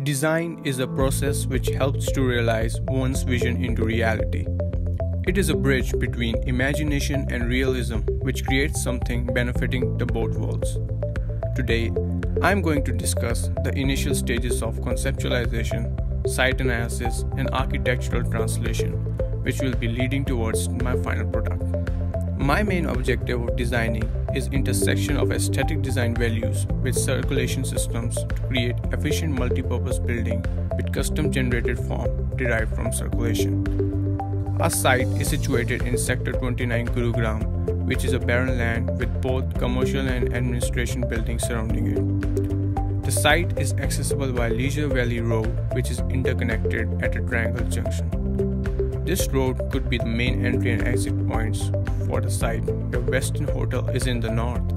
Design is a process which helps to realize one's vision into reality. It is a bridge between imagination and realism which creates something benefiting the both worlds. Today, I am going to discuss the initial stages of conceptualization, site analysis, and architectural translation, which will be leading towards my final product. My main objective of designing is intersection of aesthetic design values with circulation systems to create efficient multi-purpose building with custom generated form derived from circulation. Our site is situated in Sector 29 Gurugram, which is a barren land with both commercial and administration buildings surrounding it. The site is accessible by Leisure Valley Road, which is interconnected at a triangle junction. This road could be the main entry and exit points for the site, where Westin Hotel is in the north,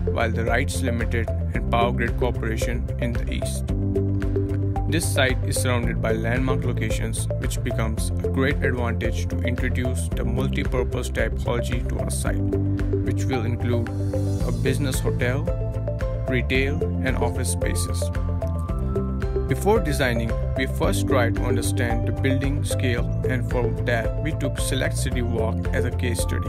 while the Rights Limited and Power Grid Corporation in the east. This site is surrounded by landmark locations, which becomes a great advantage to introduce the multi-purpose typology to our site, which will include a business hotel, retail, and office spaces. Before designing, we first tried to understand the building scale, and for that we took Select City Walk as a case study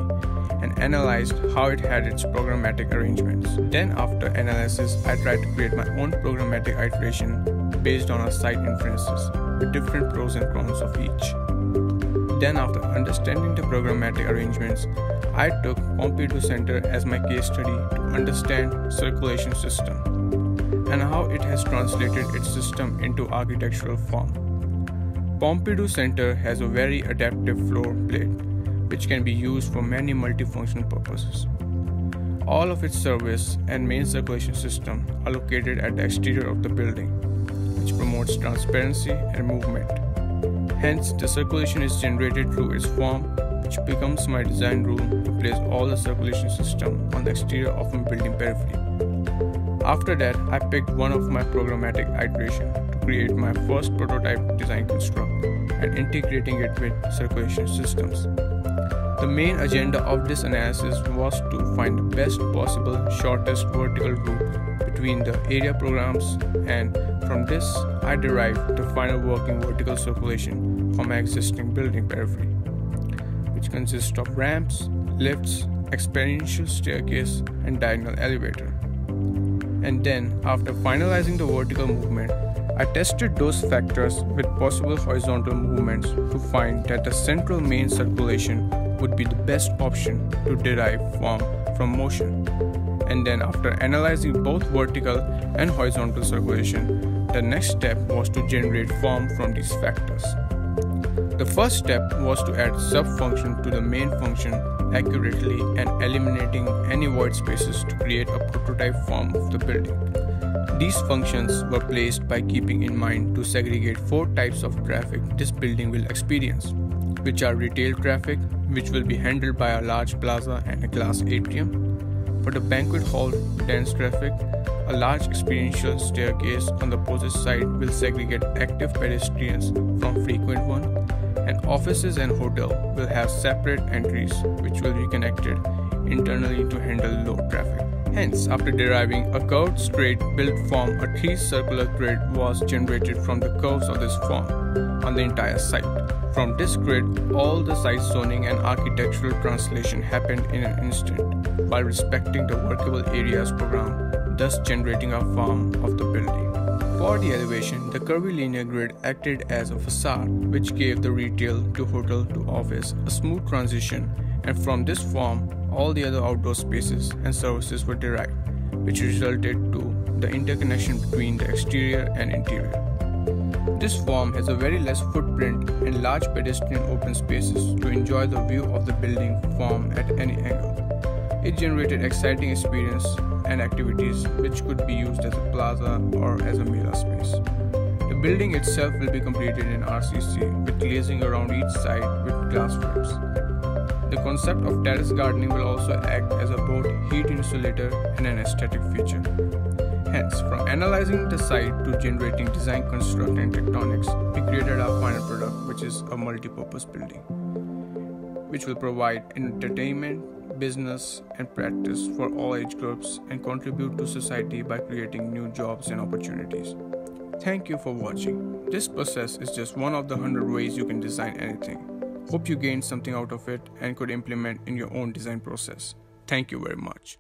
and analyzed how it had its programmatic arrangements. Then after analysis, I tried to create my own programmatic iteration based on our site inferences with different pros and cons of each. Then after understanding the programmatic arrangements, I took Pompidou Center as my case study to understand circulation system and how it has translated its system into architectural form. Pompidou Center has a very adaptive floor plate, which can be used for many multifunctional purposes. All of its service and main circulation system are located at the exterior of the building, which promotes transparency and movement. Hence, the circulation is generated through its form, which becomes my design rule to place all the circulation system on the exterior of my building periphery. After that, I picked one of my programmatic iteration to create my first prototype design construct and integrating it with circulation systems. The main agenda of this analysis was to find the best possible shortest vertical route between the area programs, and from this I derived the final working vertical circulation from my existing building periphery, which consists of ramps, lifts, exponential staircase, and diagonal elevator. And then, after finalizing the vertical movement, I tested those factors with possible horizontal movements to find that the central main circulation would be the best option to derive form from motion. And then after analyzing both vertical and horizontal circulation, the next step was to generate form from these factors. The first step was to add sub-function to the main function accurately and eliminating any void spaces to create a prototype form of the building. These functions were placed by keeping in mind to segregate 4 types of traffic this building will experience, which are retail traffic, which will be handled by a large plaza and a glass atrium. For the banquet hall dense traffic, a large experiential staircase on the opposite side will segregate active pedestrians from frequent ones, and offices and hotel will have separate entries which will be connected internally to handle low traffic. Hence, after deriving a curved straight built form, a 3 circular grid was generated from the curves of this form on the entire site. From this grid, all the site zoning and architectural translation happened in an instant while respecting the workable areas program, thus generating a form of the building. For the elevation, the curvilinear grid acted as a facade which gave the retail to hotel to office a smooth transition, and from this form, all the other outdoor spaces and services were derived, which resulted to the interconnection between the exterior and interior. This form has a very less footprint and large pedestrian open spaces to enjoy the view of the building form at any angle. It generated exciting experience and activities which could be used as a plaza or as a mela space. The building itself will be completed in RCC with glazing around each side with glass frames. The concept of terrace gardening will also act as a both heat insulator and an aesthetic feature. Hence, from analyzing the site to generating design construct and tectonics, we created our final product, which is a multi-purpose building, which will provide entertainment, business, and practice for all age groups and contribute to society by creating new jobs and opportunities. Thank you for watching. This process is just one of the 100 ways you can design anything. Hope you gained something out of it and could implement in your own design process. Thank you very much.